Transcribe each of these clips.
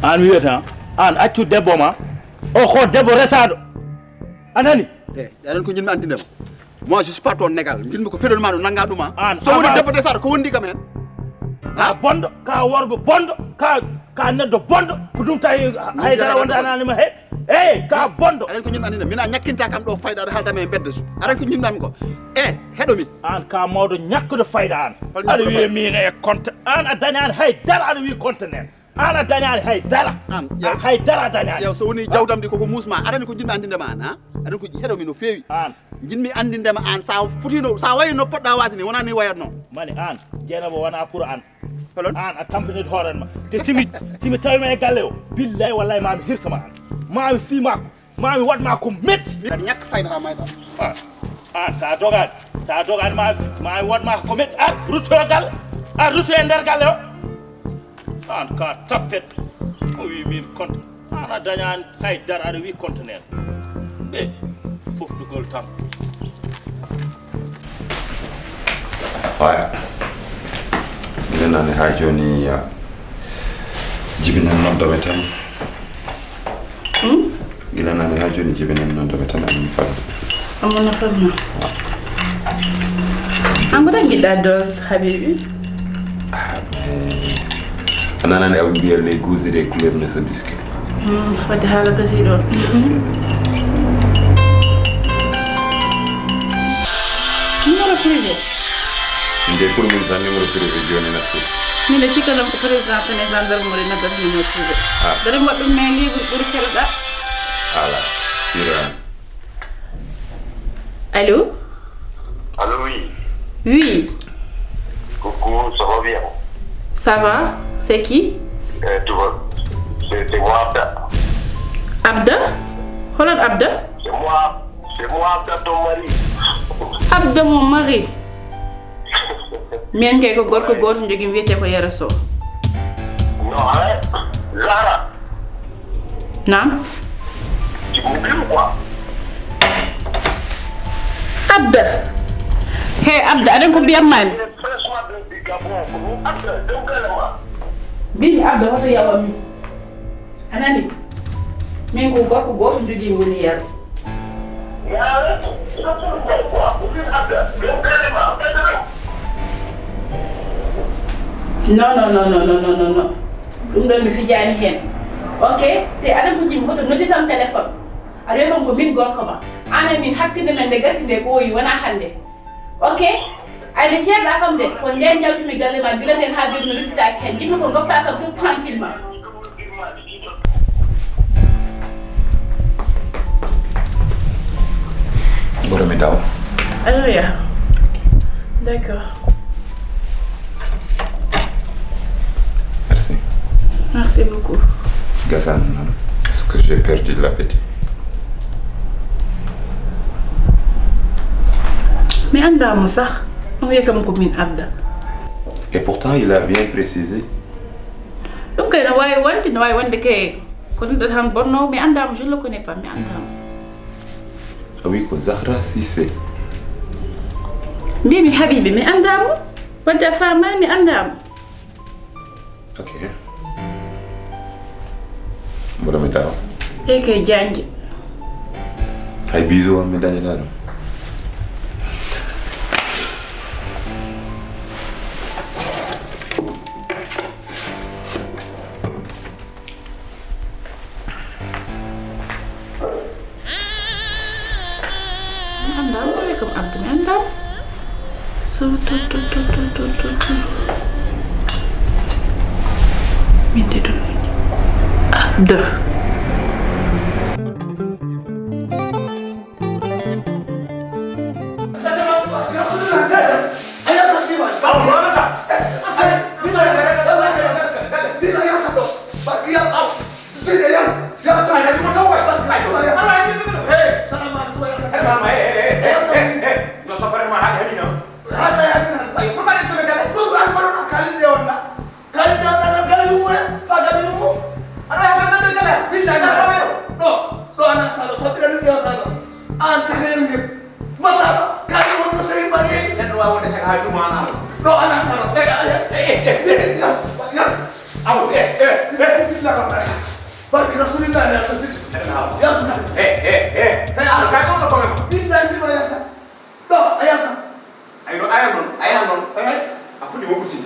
an wiyata an accu debbo ma o ko debbo resado anani aɗen ko jinmi andindema moi je suis pas ton égal jinmi ko feɗol ma ɗo nagga ɗuma so woni debbo resado ko wondi kam hen ka bondo ka worgo bondo ka neddo bondo ko ɗum tawi haydara wonde ananima he ka bondo aɗen ko jinmi andinde mina ñakkinta kam ɗo fayda aɗa haaldama e bedde aɗen ko jinmami ko heɗomi an ka mawɗo ñakkude fayda an aɗa wiya min e compte an a dañani haydara aɗa wi contenaire an a dañani haydara haydara a dañani ƴeew so woni jawdam ɗi koko musma aɗani ko jinmi andindema an aɗen ko heɗomi no feewi an jinmi andindema an sa futino sa wayi no poɗɗa wade ni wona ni wayatno mani an Dieynaba wona pour an holon an a tampinide hoorenma te simi tawima e galle o billahi wallahi mami hirsama an mami fiimako mami waɗma ko metti aɗa ñakka fayda ha mayɗa an sa dogani mami waɗma ko metti an ruttoyo galle an rutto e nder galle o an ka tappet o wi min compte an a dañani haydara aɗa wi contenaire ɓe foftugol tan waya minen nane ha joni jibinen noddoɓe tan gila nane ha joni jibinen noddoɓe tan amin famde amona famma an ko tan jiɗɗa dose Habibi a nanani aɓe mbiya les goûts et les couleurs ne se discutent wadde haala gasi ɗon numéro privé nde pour min tan numéro privé joni nattude min de cikkanam ko président tene gendarmerie naggata numéro privé dere mbaɗɗum mais livre ɓuuri keɗoɗa ala sirani allô Allô, oui. Oui, Coucou, ça va bien? ça va? C'est qui? C'est moi, Abda. Abda? Holland Abda? C'est moi, Abda, ton mari. Abda, mon mari. Mien kay ko gorko goto jogi wiyete ko Yero Sow. Non, arrête. Zara, Naam? tu m'oublies ou quoi? Abda. Hey Abda, aɗen ko mbiyatmami. Il est fraîchement du Gabon. Abda, donc elle est là. Bini Abda hoto yawa min. Anani? Min ko gorko goto jogi woni Yero. Mais arrête. Tu vas faire quoi? Oublie Abda. Donc elle est là. Non. Ɗum ɗon mi fijani hen. Ok, te aɗen ko jimi hoto nodditam téléphone. aɗa wiya kam ko min gorko ma. An min hakkille men nde gasi nde ɓooyi wona hannde. Ok? ay nde ceerɗa kam de ko nden jaltumi galle ma gila nden ha joni mi ruttitaki hen jinmi ko goppa kam tout tranquillement. ɓoromi daw Alors ya. D'accord. merci Merci beaucoup. Gassane, est-ce que j'ai perdu l'appétit? Mais andama sax on wiya kam ko min Abda. Et pourtant il a bien précisé. ɗum kay no wawi wonde ke ko ɗum ɗo tan bonno mi andama, je ne le connais pas, mi andama. Oui ko Zahra Cissé. mbimi Habibi mi andama, wadde a famani mi andama. Ok mboɗomi dawa e kay jangue hay biso on mi dañata ɗum. mi andama o wiya kam Abda mi andama. So to min de ɗum Abda. Aku barke rasulillah ya ta tiji ya ta ala ka ko ko billahi bi ma ya ta do ayata ayano afudi mo buti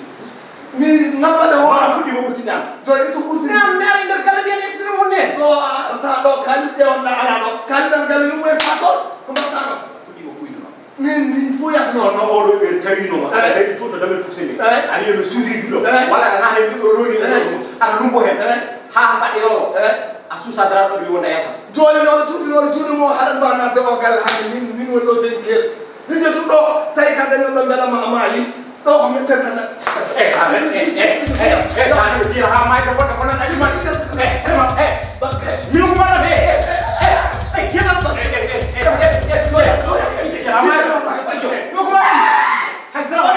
mi ngapa da wa afudi mo buti dan do itu buti na ndari ndar kala bi ne mo ne do ta do kali de on na ala do kali dan kali mo e fa ko ta do afudi mo fuyi no min fuya no o do e tari no ala de to da me kuseni ani no suri dilo wala na hay do lo ni ala lumbo he ha ta yo asusa dara do yo na ya jole no tuti no juni mo hadan ba na do gal ha min wo do sen ke dije du do tay ka den do bela ma amali do ko mete tan ha ni ti ha mai ko ko na aji ma mi ko ma na be ke na to ha mai mi ko ma ha dra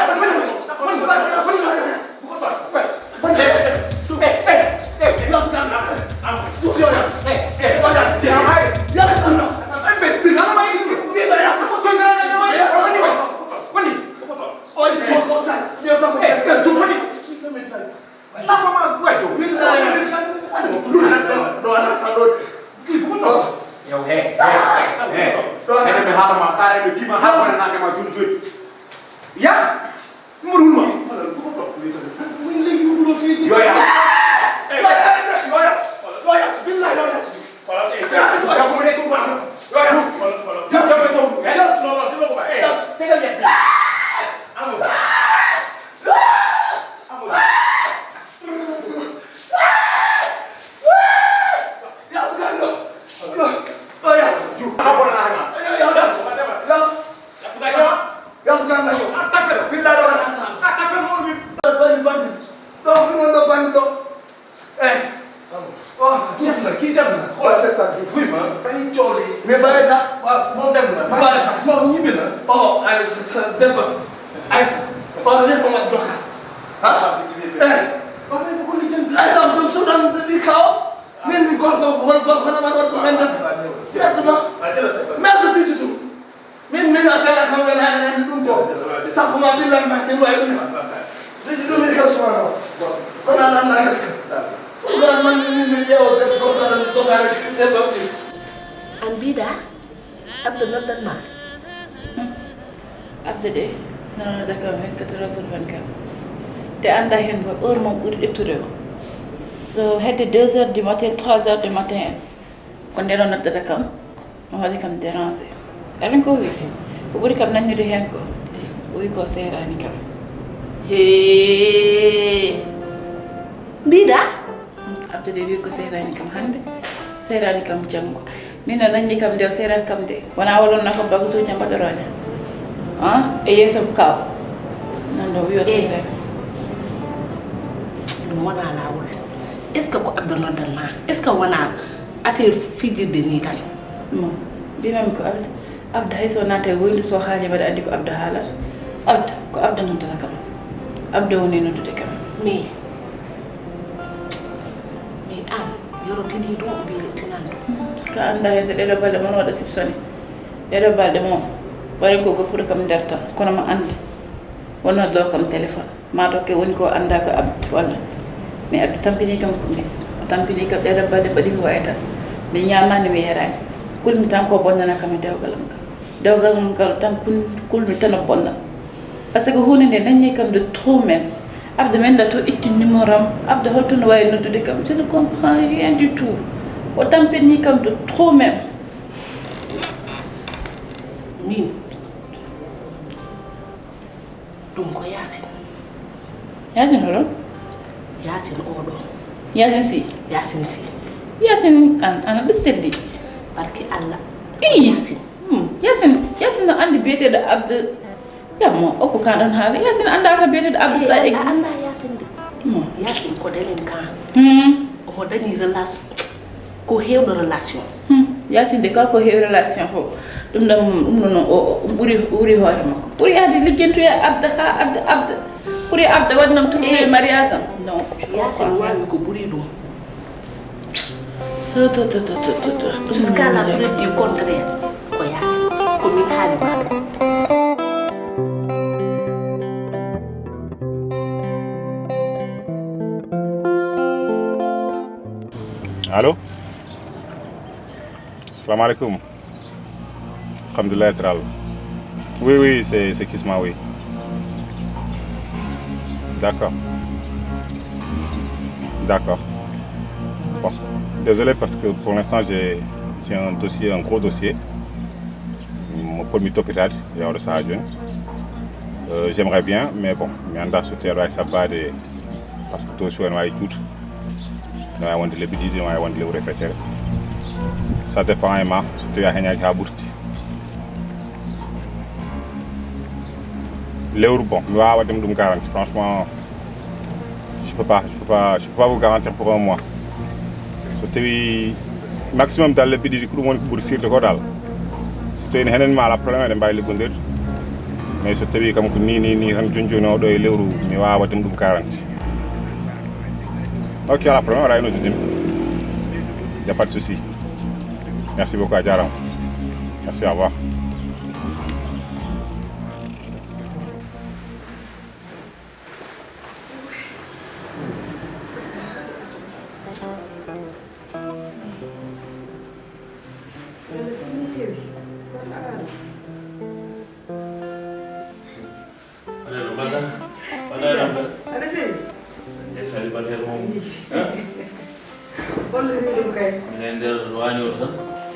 so hedde 2h du matin 3h du matin ko ndeno noddata kam o waɗi kam dérangé aɗa ko wi ko ɓuri kam nanñude hen ko o wi ko serani kam he mbiɗa abdude wi ko serani kam hande serani kam janggo min no nanñi kam nde o serani kam de wona waɗonna kam bago suuji mbaɗoroña e yeeso kaw nanɗo wi o serani ɗum wona lawol est ce que ko abda noddalma est ce que wona affaire fijirde ni tan non mbimami ko abda hay so naate woydu so haali mbaɗa andi ko abda haalata abda ko abda noddata kam abda woni noddude kam mais am yoro tini ɗo mbiye tinanɗo ka anda hen so ɗeɗo balɗe moon waɗa sipsone ɗeɗo balɗe moom waɗi ko goppude kam nder tan kono ma andi wonoddo kam téléphone ma to ke woni ko anda ko abda walla mais abdu tampini kam ko bis o tampini kam ɗeɗo balɗe mbaɗimi waye tan mi ñamani mi yarani kulmi tan ko bonnana kam e dewgal mum kal tan kulmi tan o bonna par ce que hunde nde dañi kam de trop même abdu men da to itti numéro am abdu holto no wawi noddude kam je ne comprends rien du tout o tampini kam de trop même min ɗum ko yasin hoɗon yasin oɗo yasin si yasin ana ɗo selli barki allah yasin no andi biyeteɗo abde jammo oppo ka ɗon haala yasin anda ka biyeteɗo abde sa existe yasin ko delen ka omo dañi relation ko hewɗo relation yasin de ka ko heewi relation fo ɗum ɗum noon o ɓuuri hoore makko ɓuuri yahde liggentoya abde ha abde ɓuuri abde waɗnam to ɓuuri mariage am non yasin wawi ko ɓuuri ɗum jusqu'à la preuve du contraire ko yasin ko min haali ma ɗum Allô? Salam alaikum. Alhamdulillah Tral. Oui, c'est Kisma, oui. D'accord. D'accord. Bon, désolé parce que pour l'instant j'ai un dossier, un gros dossier. Mon premier topitade, il y a ça. J'aimerais bien, mais bon, mais on a sauté à ça pas de parce que tout soit noyé tout. Nous avons des bidis, nous avons des réfléchir. Ça dépend vraiment, surtout à Henya Kaburti. L'euro bon, nous avons des garanties. Franchement, je peux pas vous garantir pour un mois. Surtout maximum dans le bidis du coup, on peut dire que c'est une henne mal à problème de bailler le gondir. Mais surtout comme ni ran junjo no do l'euro, nous avons des garanties. Ok, la première, là, il n'y a pas de souci. Merci beaucoup, Adjaram. Merci, au revoir.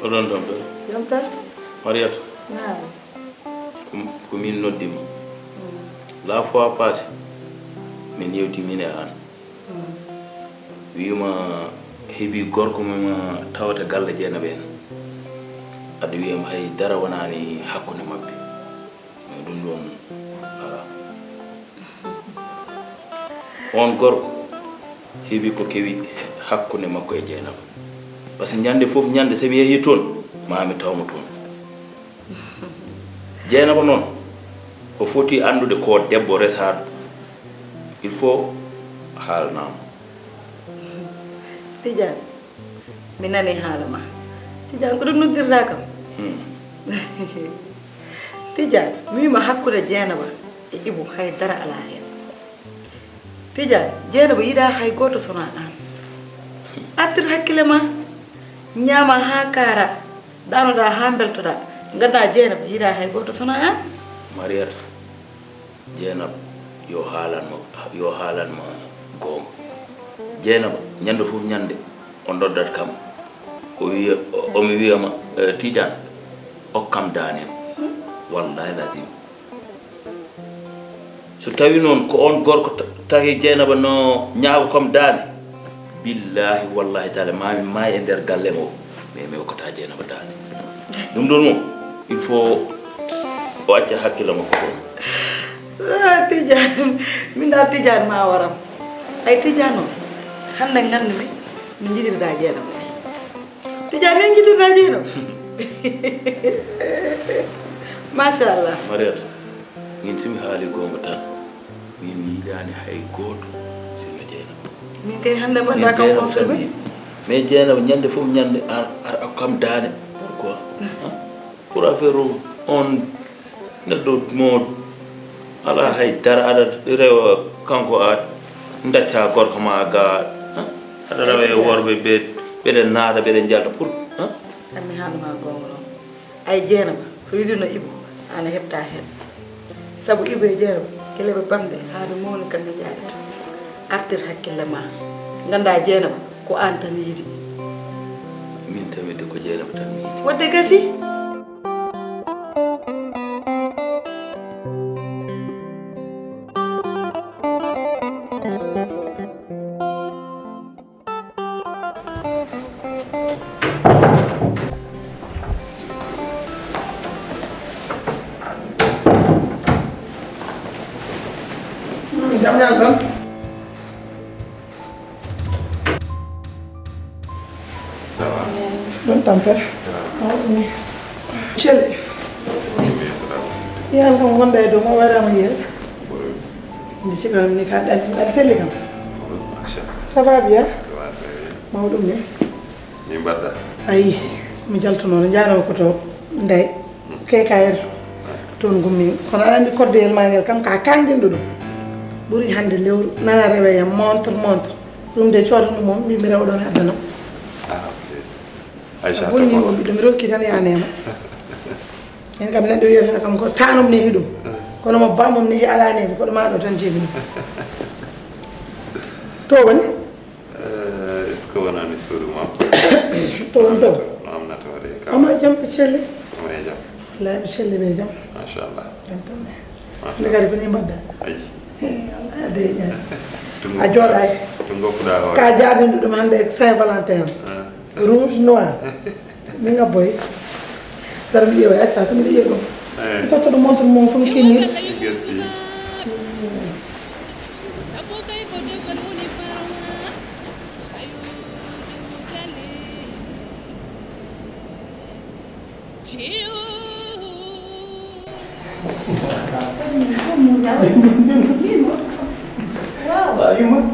Oɗon ɗon ɗo jam tan Mariata ko min noddima la fois passé min yewti min e an wima heeɓi gorko mama tawata galle Dieynaba en aɗa wiyama hay dara wonani hakkude mabɓe mais ɗum ɗon ala on gorko heeɓi ko kewi hakkude makko e Dieynaba parce que ñande fof ñande somi yeehi toon mami tawmo toon Dieynaba noon o foti andude ko debbo resaɗo il faut haalnamo Tidiane mi nani haala ma Tidiane ko ɗum noddirta kam Tidiane mi wima hakkude Dieynaba e Ibou hay dara ala hen Tidiane Dieynaba yiɗa hay goto sona an artir hakkille ma ñama ha kara danoɗa ha beltoɗa ganda Dieynaba yiɗa hay goto sona an Mariata Dieynaba yo haalanma gonga Dieynaba ñande fof ñande o doddat kam omi wiyama Tidiane okkam dane wallahi lazim so tawi noon ko on gorko tawi Dieynaba no ñaago comme dane billahi wallahi taala mami may e nder galle mo mais mi hokkata Dieynaba dane ɗum ɗon moom il faut o acca hakkille makko ɗon Tidiane min dal Tidiane ma waram ay Tidiane o hande gandumi min jiɗirɗa Dieynaba Tidiane min jiɗirɗa Dieynaba machallah Mariata min simi haali gonga tan min mi yiɗani hay goto sinno Dieynaba min kay hande mbaɗa kam confirmé mais Dieynaba ñande fof ñande ar akkam dane pourquoi pour affaire on neɗɗo mo ala hay dara aɗa rewa kanko a dacca gorko ma ga aɗa rewa e worɓe ɓeɗe naata ɓeɗe jalta pour ami haaluma gonga noon ay Dieynaba so yiɗino Ibou ana heɓta hen saabu Ibou e Dieynaba keleɓe bamde haade mawni kamɓe jaɗata artir hakkille ma ganda Dieynaba ko an tan yiiɗi min tamide ko Dieynaba tan mi yiiɗi wadde gasi jam ñaan tan Ça va. ɗon tampere celle yaam kam gonɗa e dow ma waɗama yeere nde cikanam ni ka ɗanɗi aɗa selli kam ça va bien mawɗum ni Ni mbaɗɗa ayi mi jaltunoɗo janama ko to ndey kekayr toon gummi kono aɗa andi koddeyel ma ngel kam ka kangdinɗo ɗum ɓuuri hande lewru nana rewe yam montre ɗum de coodanɗum moom mbimi rewɗon e addanam Aisha bonni mo bi dum rokki tan ya nema en kam neddo yiyata kam ko tanum nehi dum kono mo bamum nehi ala nehi ko ma do tan jebini to woni est-ce que wona ni suru ma to won do am na to de ka ama jam celle am jam la celle be jam masha Allah ndegari ko ni mbadda ay Allah de jam a joday tungo kuda ka jaade dum hande ak Saint Valentin rouge noir mi nga boy dara mi yewa acca sama di yego to montre mo fam kini gesi Wow. Gimana?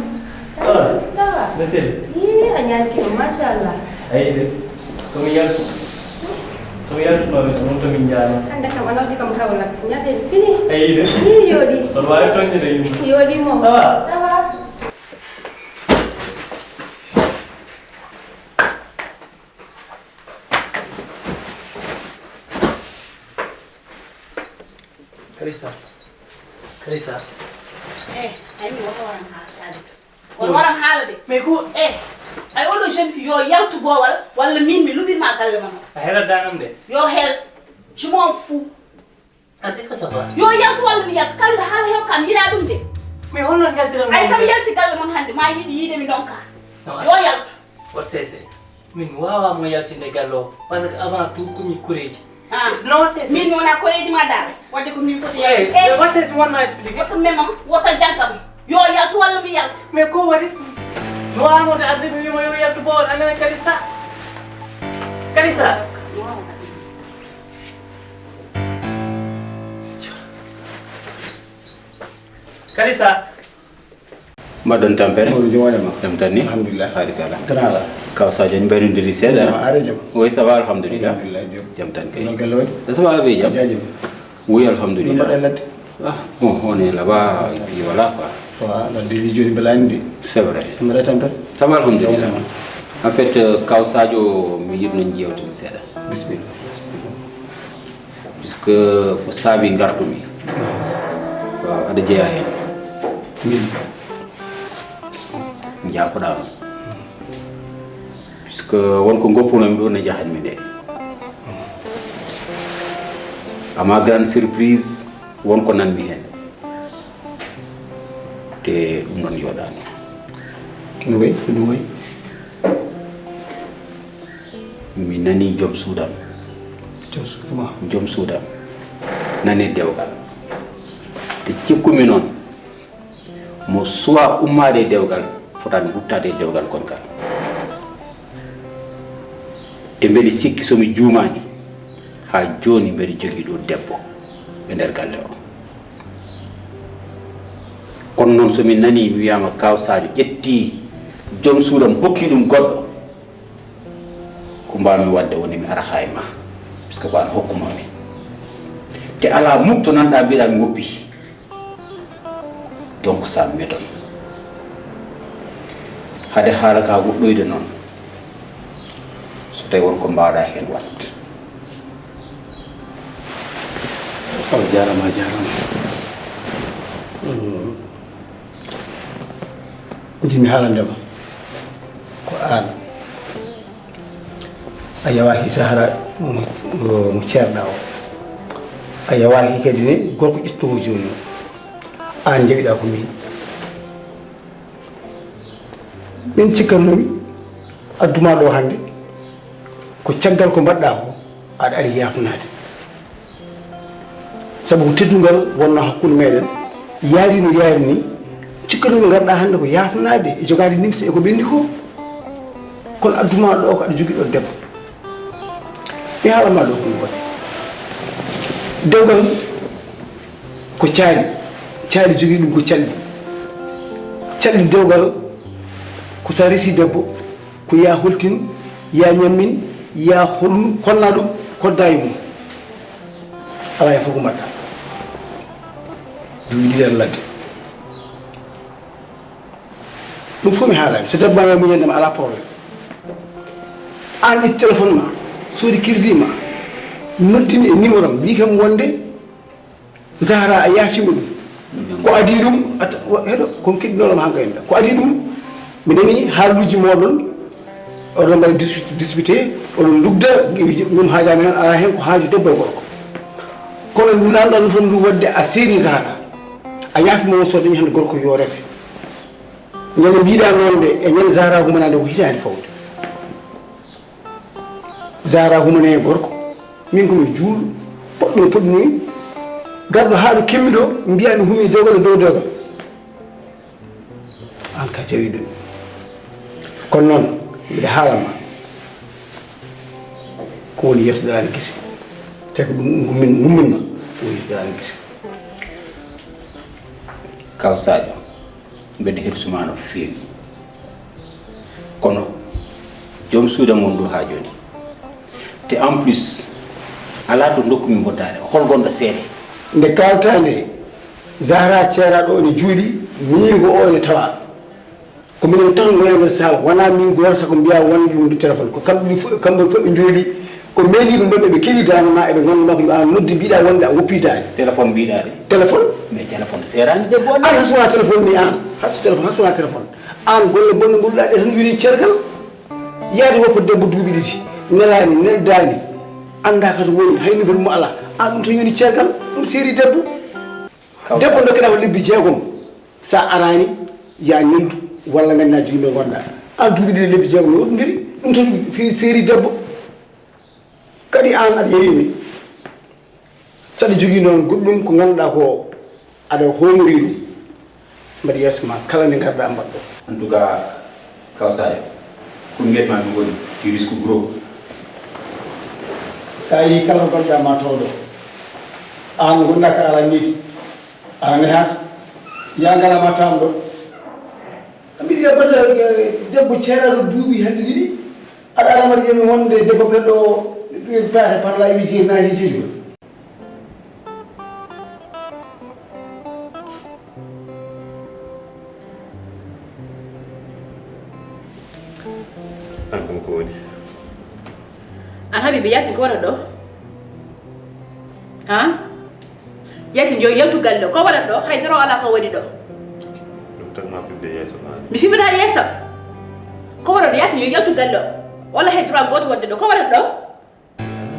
Betul. Iya, nyanyi masya Allah. Ayo, kamu yang nulis untuk minjam. Anda kamu di kamu lagi punya saya fini. Ayo. Iya, Yodi. Terbaik tuh jadi. Yodi mau. Tawa. Kalisa. Ay mi wata waran haala won waran haala de mais ko ay odo jeune fi yo yaltu bowal walla min mi lubi ma galle man A hela danam de. yo hel je m'en fous Est-ce que ça va? yo yaltu walla mi yaltu kala haala hew kam yila dum de Mais hono ngaltiram. ay sam yalti galle man hande ma yidi mi donka yo yaltu What say? Min wawa mo yaltinde gallo parce que avant tout ko mi kureji. non c'est min wona koreji ma dare wadde ko min foti yalti what says one nice explique ko memam woto jankam yo yaltu walla mi yaltu mais ko wadi no amode ande mi yo yaltu bol anana Kalisa Kalisa Madon tampere mo jomane ma tam tani alhamdulillah harikala tanala kaw sadio ni bari ndiri seda are jam oui ça va alhamdulillah jam tan kay ça va be jam oui alhamdulillah bon on est là-bas et puis voilà quoi ça va la deli joni belandi c'est vrai mara tampere ça va alhamdulillah en fait kaw sadio mi yib nañ jewtin seda bismillah puisque ko sabi ngartumi ada jeya hen min jaafoɗano puisque wonko goppunomi ɗo ne jahanmi nde ama grande surprise wonko nanmi hen te ɗum ɗon yoɗani no way ɗum way mi nani joom suudam joom suudam nani dewgal te cikkumi noon mo suwa ummade dewgal fotani huttade dewgal konkal te mbeɗi sikki somi juumani ha joni mbeɗi jogui ɗo debbo ɓe nder galle o kono noon somi nani mi wiyama kaw sadio ƴetti joom suudam hokki ɗum goɗɗo ko mbawmi wadde woni mi ara ha e ma puisque ko an hokkunomi te ala mukk to nanɗa mbiɗa mi woppi donc ça m'étonne hade haala ka woɗɗoyde noon so tawi wonko mbawɗa hen wat aw jarama jimi haalandema ko an a yawaki sahara mo ceerɗa o a yawaki kadi ne gorko ƴettowo joni o an jawiɗa ko min cikkannomi adduma ɗo hande ko caggal ko mbaɗɗa ko aɗa ari yafnade saabu ko teddugal wonno hakkude meɗen yaari no yaari ni cikkanomi garɗa hande ko yafnade e jogade nimsa e ko ɓendi ko kono adduma ɗo ko aɗa jogui ɗo debbo mi haalama ɗo ko wati dewgal ko caali jogui ɗum ko calli dewgal ko sa resi debbo ko ya holtin ya ñammin ya honna ɗum kodda e mum ala hen fof ko mbaɗɗa duuɓi ɗiɗi aɗa ladde ɗum fof mi haalani so debbo ma muñandema ala probléme an itti téléphone ma soodi crédit ma noddini e numéro am wi kam wonde Zahra a yaafima ɗum ko adi ɗum heɗo komi keɗɗinoɗoma hanka henne ko adi ɗum mi nani haaluji moɗon oɗon mbaɗa disputé oɗon dugda ɗum haajami hen ala hen ko haaju debbo e gorko kono nanɗa no foti ndu wadde a séri Zahra a yaafima on so dañi hande gorko yo refe ñande mbiɗa noon de e ñande Zahra humanade ko hitande fawde Zahra humane e gorko min komi juulɗo poɗɗo poɗɗinoyi garɗo haaɗo kemmiɗo mbiyami humi dogal dow dogal an ka jawi ɗum kono noon mbiɗa haalanma ko woni yeeso daraade gese te ko ɗum gumminma woni yeeso daraade gese kaw Sadio mbeɗa hirsuma no feewi kono joom suuda mon ɗo ha joni te en plus ala to dokkumi boddade hol gonɗo seede nde kalta nde Zahra ceeraɗo ne juuɗi min ko o ne tawa ko minen tan goyagol sala wona min goto sako mbiya wonde ɗum du téléphone ko kamɓe fof ɓe jooɗi ko meli ɗum ɗon ɓe keeli danama eɓe ganduma ko a noddi mbiɗa wonde a woppitani téléphone mbiɗade téléphone mais téléphone serani debbo an hasona téléphone ni an hasona téléphone an golle bonɗe golluɗa ɗe tan wini cergal yaade woppo debbo duuɓi ɗiɗi nelani neldani anda kata woni hay nouvelle mo ala an ɗum tan woni cergal ɗum séri debbo debbo dokkeɗa ko lebbi jeegom sa arani ya ñendu walla ganna jogui ɗo gonɗa an duuɓi ɗiɗi lebbi jeegom no woɗɗodiri ɗum tan fi séri debbo kadi an aɗa yeyimi saɗa jogui noon goɗɗum ko ganduɗa ko aɗa homori ɗum mbaɗa yeeso ma kala nde garɗa mbaɗɗo en tout cas kaw Sadio ko guetma mi woni ci risque gros sa yi kala gonɗa ma tawɗo an gonɗa ka ala niiti ala neha ya ngalama tam ɗo mbiɗa mbaɗa debbo ceeraɗo duuɓi hande ɗiɗi aɗa alamata yemi wonde debbo neɗɗo paxe par la wi jiri nani jeeji gon an ɗum ko woni an Habibi Yacine ko waɗat ɗo han Yacine yo yaltugal ɗo ko waɗat ɗo haydara ala ko waɗi ɗo ɗum tagma fimde yeeso ma mi fimata yeeso ko waɗat ɗo Yacine yo yaltugal ɗo walla hay droit goto wadde ɗo ko waɗat ɗo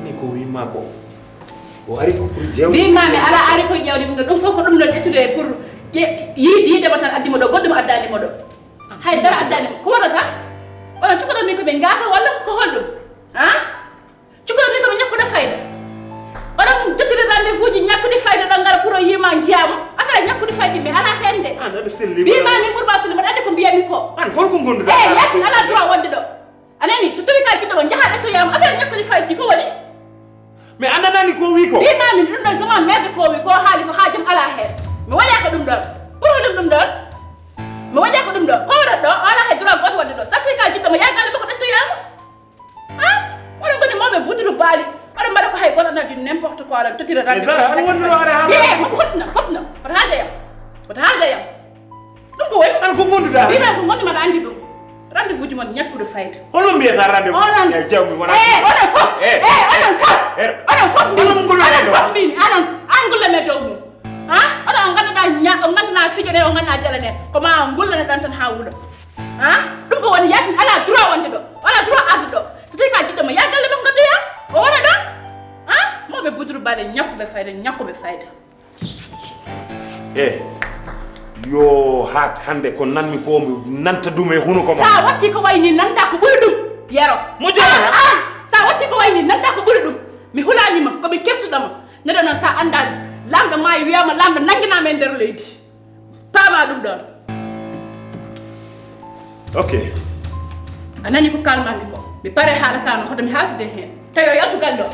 anani ko wima ko o ari ko pour jewde wimami ala ari koye ƴewde ɓingal ɗum fof ko ɗum ɗon ƴettude pour yidema tan addimo ɗo goɗɗum addanimo ɗo haydara addanimo ko waɗata onon cukaɗo min koɓe gaaka walla ko holɗum han cukaɗo min koɓe ñakkude fayda oɗon jottiri rendez-vous ji ñakkude fayda ɗon gara pour o yima jiyama affaire ñakkude fayda mi ala hende mbimami ɓurba sili mbaɗa andi ko mbiyami ko an holko gonduɗa Yacine ala droit wonde ɗo anani so tawi ka jiɗɗomo jaaha ɗettoyama affaire ñakkude fayda ɗi ko waɗi mais andanani ko wi ko mbimami ɗum ɗon zaman merde ko wi ko haali ko haajum ala hen mi waɗaka ɗum ɗon pour ɗum ɗum ɗon mi waɗaka ɗum ɗon ko waɗat ɗo ala hay droit goto wadde ɗo so tawi ka jiɗɗomo yagal ɓe ko ɗettoyama ha oɗon goni mawɓe buddudu baali oɗon mbaɗa ko hay goto nadi n'importe quoi oɗon totira fotno oto haaldayam oto haaldayam ɗum ko woni an ko gonduɗa mbimami ko gonɗi mbaɗa andi ɗum rendez-vous ji mon ñakkude fayda hono mbiyata rendez-vous onon e jawmi wona onon fof mbimi anon an gullane dow mum ha oɗon o ganduɗa fijone o ganduɗa jalane ko ma gullane ɗon tan ha wuuɗo ha ɗum ko woni Yacine ala droit wonde ɗo ala droit arde ɗo so tawi ka jiɗɗomo ya galle ɗum gaddoya o wona ɗo ha mawɓe buduru baɗe ñakkuɓe fayda yo hat hande ko nanmi ko mi nanta ɗum e huno ko ma sa watti ko wayni nanta ko ɓuri ɗum yero mo jara sa watti ko wayni nanta ko ɓuri ɗum mi hulanima komi kersuɗama neɗo noon sa anda lamɗo maayi wiyama lamɗo nanguinama e nder leydi paama ɗum ɗon ok a nani ko kalmami ko mi pare haala kano hoɗo mi haaltude hen tawi o yaltugal ɗo